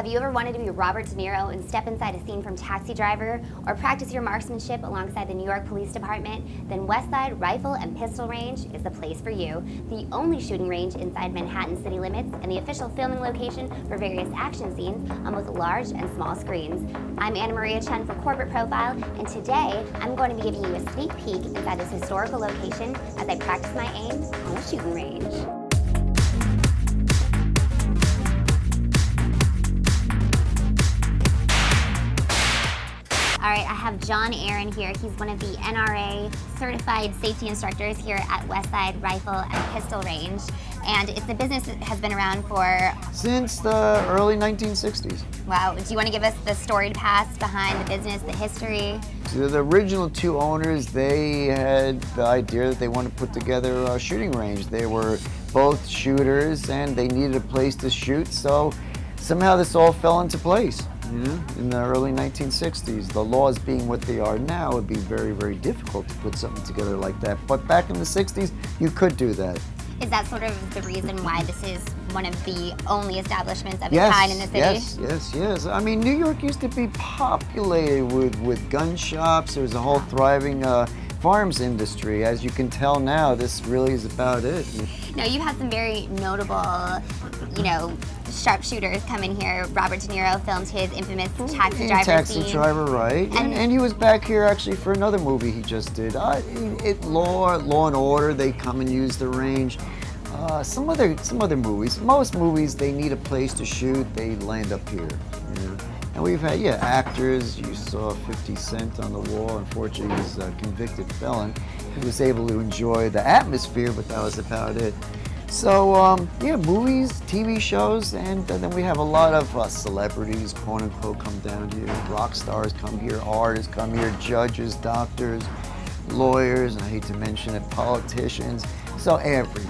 Have you ever wanted to be Robert DeNiro and step inside a scene from Taxi Driver, or practice your marksmanship alongside the New York Police Department? Then Westside Rifle and Pistol Range is the place for you. The only shooting range inside Manhattan city limits and the official filming location for various action scenes on both large and small screens. I'm Annamaria Chen for Corporate Profile, and today I'm going to be giving you a sneak peek inside this historical location as I practice my aim on a shooting range. All right, I have John Aaron here. He's one of the NRA certified safety instructors here at Westside Rifle and Pistol Range. And it's a business that has been around for... since the early 1960s. Wow, do you want to give us the storied past behind the business, the history? So the original two owners, they had the idea that they wanted to put together a shooting range. They were both shooters and they needed a place to shoot, so somehow this all fell into place. In the early 1960s. The laws being what they are now, it would be very, very difficult to put something together like that. But back in the 60s, you could do that. Is that sort of the reason why this is one of the only establishments of its kind in the city? Yes. I mean, New York used to be populated with gun shops. There was a whole thriving farms industry. As you can tell now, this really is about it. Now, you've had some very notable, sharpshooters come in here. Robert DeNiro filmed his infamous Taxi Driver Taxi scene. Driver, right. And he was back here actually for another movie he just did. Law and Order, they come and use the range. Some other movies. Most movies, they need a place to shoot, they land up here. And we've had, actors. You saw 50 Cent on the wall. Unfortunately, he was a convicted felon. He was able to enjoy the atmosphere, but that was about it. So, movies, TV shows, and then we have a lot of celebrities, quote unquote, come down here. Rock stars come here, artists come here, judges, doctors, lawyers, and I hate to mention it, politicians, so everybody.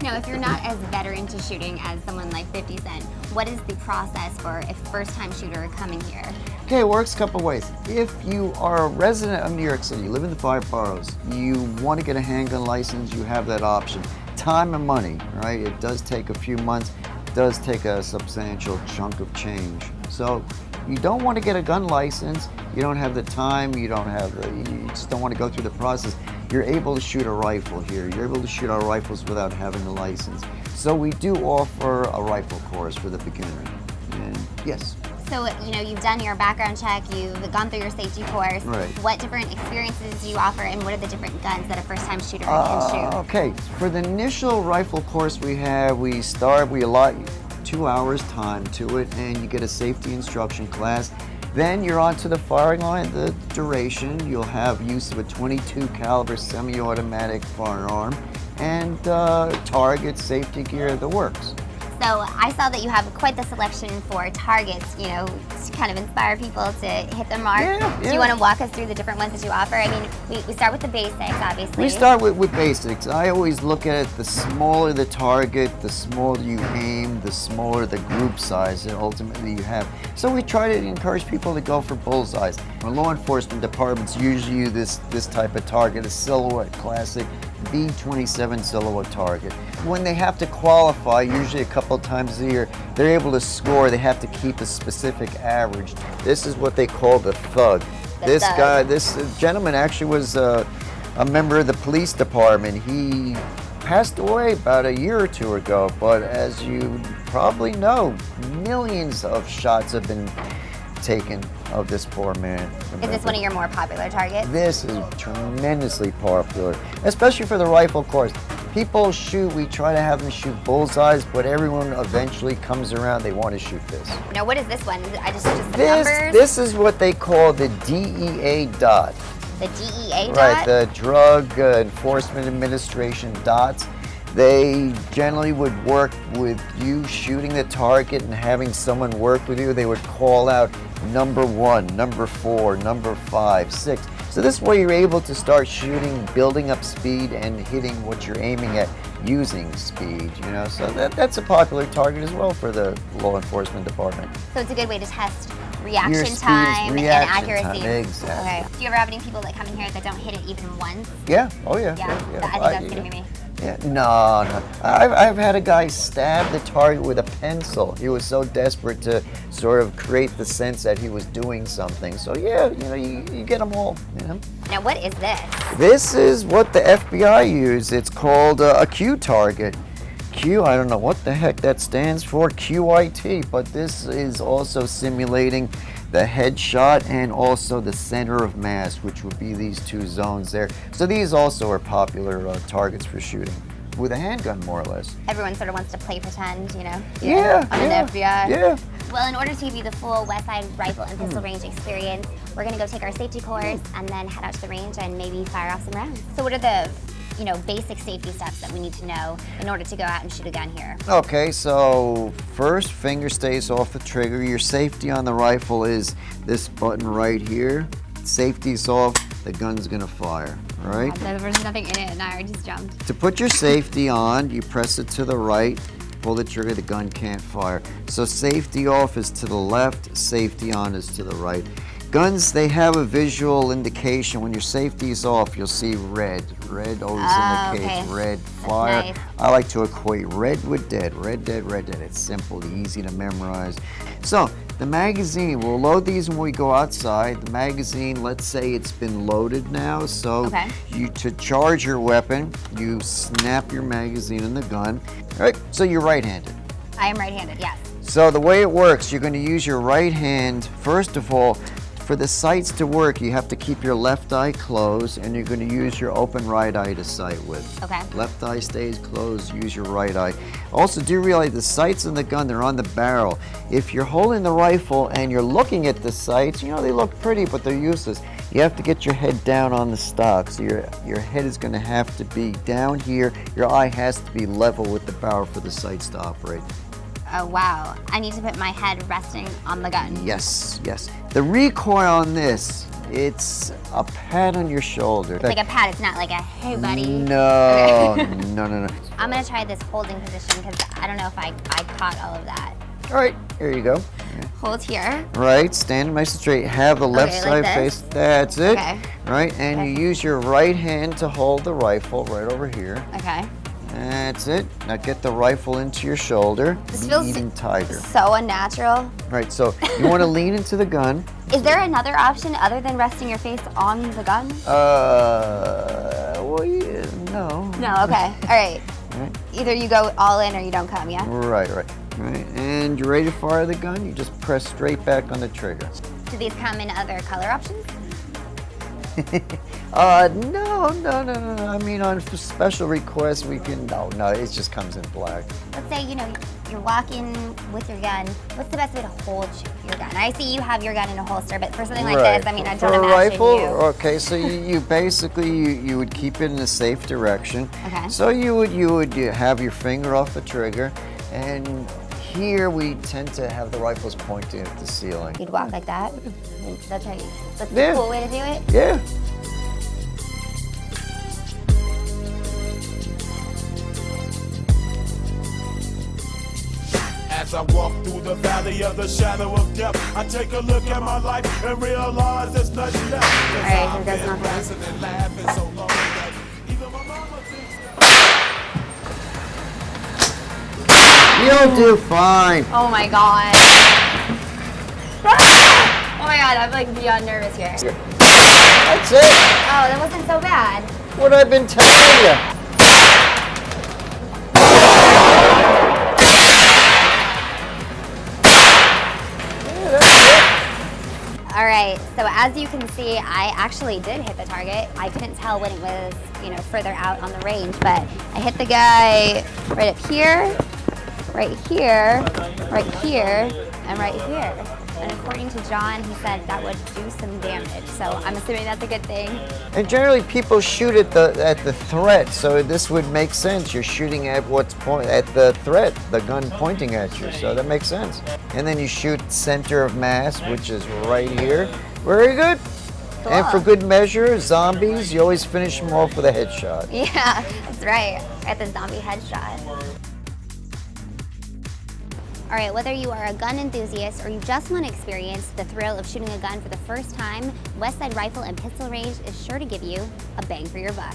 Now, if you're not as veteran to shooting as someone like 50 Cent, what is the process for a first-time shooter coming here? Okay, it works a couple ways. If you are a resident of New York City, you live in the 5 boroughs, you want to get a handgun license, you have that option. Time and money, right? It does take a few months, it does take a substantial chunk of change. So you don't want to get a gun license, you don't have the time, you just don't want to go through the process. You're able to shoot a rifle here. You're able to shoot our rifles without having a license. So we do offer a rifle course for the beginner. And yes. So, you've done your background check, you've gone through your safety course. Right. What different experiences do you offer, and what are the different guns that a first-time shooter can shoot? Okay, for the initial rifle course we allot 2 hours time to it, and you get a safety instruction class. Then you're on to the firing line, the duration. You'll have use of a .22 caliber semi-automatic firearm and target, safety gear, the works. So I saw that you have quite the selection for targets, to kind of inspire people to hit the mark. Yeah. Do you want to walk us through the different ones that you offer? I mean, we start with the basics, obviously. We start with basics. I always look at it, the smaller the target, the smaller you aim, the smaller the group size that ultimately you have. So we try to encourage people to go for bullseyes. Our law enforcement departments usually use this type of target, a silhouette classic B27 silhouette target. When they have to qualify, usually a couple times a year, they're able to score. They have to keep a specific average. This is what they call the thug. This gentleman actually was a member of the police department. He passed away about a year or two ago, but as you probably know, millions of shots have been taken of this poor man. Is this one of your more popular targets? This is tremendously popular, especially for the rifle course. People shoot, we try to have them shoot bullseyes, but everyone eventually comes around, they want to shoot this. Now, what is this one? Just the numbers? This is what they call the Dea Dot. The DEA Dot? Right, the Drug Enforcement Administration dots. They generally would work with you shooting the target and having someone work with you. They would call out number 1, number 4, number 5, 6. So this way you're able to start shooting, building up speed, and hitting what you're aiming at using speed, So that's a popular target as well for the law enforcement department. So it's a good way to test reaction time and accuracy. Exactly. Okay. Do you ever have any people that come in here that don't hit it even once? Yeah. Oh yeah. Yeah. I think that's going to be me. Yeah, no. I've had a guy stab the target with a pencil. He was so desperate to sort of create the sense that he was doing something. So yeah, you get them all. Now, what is this? This is what the FBI use. It's called a Q target. Q, I don't know what the heck that stands for, QIT, but this is also simulating the headshot and also the center of mass, which would be these two zones there. So these also are popular targets for shooting with a handgun, more or less. Everyone sort of wants to play pretend, Yeah. I'm an FBI. Yeah. Well, in order to give you the full Westside Rifle and Pistol Range experience, we're going to go take our safety course and then head out to the range and maybe fire off some rounds. So what are the basic safety steps that we need to know in order to go out and shoot a gun here? Okay, so first, finger stays off the trigger. Your safety on the rifle is this button right here. Safety's off, the gun's gonna fire, right? There was nothing in it and I just jumped. To put your safety on, you press it to the right, pull the trigger, the gun can't fire. So safety off is to the left, safety on is to the right. Guns, they have a visual indication. When your safety is off, you'll see red. Red always indicates red fire. Nice. I like to equate red with dead. Red, dead, red, dead. It's simple, easy to memorize. So, the magazine, we'll load these when we go outside. The magazine, let's say it's been loaded now. So, to charge your weapon, you snap your magazine in the gun. All right, so you're right-handed. I am right-handed, yes. So the way it works, you're going to use your right hand, first of all. For the sights to work, you have to keep your left eye closed, and you're going to use your open right eye to sight with. Okay. Left eye stays closed, use your right eye. Also, do realize the sights in the gun, they're on the barrel. If you're holding the rifle and you're looking at the sights, they look pretty, but they're useless. You have to get your head down on the stock, so your head is going to have to be down here. Your eye has to be level with the barrel for the sights to operate. Oh, wow. I need to put my head resting on the gun. Yes, yes. The recoil on this, it's a pat on your shoulder. It's like a pat, it's not like a, hey, buddy. No, no. I'm going to try this holding position because I don't know if I caught all of that. All right, here you go. Hold here. Right, stand nice and straight. Have the left side face. That's it. Okay. Right, and you use your right hand to hold the rifle right over here. Okay. That's it. Now get the rifle into your shoulder. This feels eating tiger. So unnatural. Right, so you want to lean into the gun. Is there another option other than resting your face on the gun? Well, yeah, no. No, okay. All right. Either you go all in or you don't come, yeah? Right. And you're ready to fire the gun, you just press straight back on the trigger. Do these come in other color options? No. I mean, on special requests, we can, no, it just comes in black. Let's say, you're walking with your gun. What's the best way to hold your gun? I see you have your gun in a holster, but for something like this, I mean, I don't imagine rifle, you. Okay, so you basically, you would keep it in a safe direction. Okay. So you would have your finger off the trigger, and here we tend to have the rifles pointing at the ceiling. You'd walk like that? That's right. That's a cool way to do it? Yeah. As I walk through the valley of the shadow of death, I take a look at my life and realize there's nothing left. All right, here goes nothing. And laughing so long that even my mama thinks that You'll do fine. Oh my god. Oh my god, I'm like beyond nervous here. That's it. Oh, that wasn't so bad. What I've been telling you. All right, so as you can see, I actually did hit the target. I couldn't tell when it was, further out on the range, but I hit the guy right up here, right here, right here, and right here. And according to John, he said that would do some damage. So I'm assuming that's a good thing. And generally, people shoot at the threat, so this would make sense. You're shooting at at the threat, the gun pointing at you, so that makes sense. And then you shoot center of mass, which is right here. Very good. Cool. And for good measure, zombies, you always finish them off with a headshot. Yeah, that's right. At the zombie headshot. All right, whether you are a gun enthusiast or you just want to experience the thrill of shooting a gun for the first time, Westside Rifle and Pistol Range is sure to give you a bang for your buck.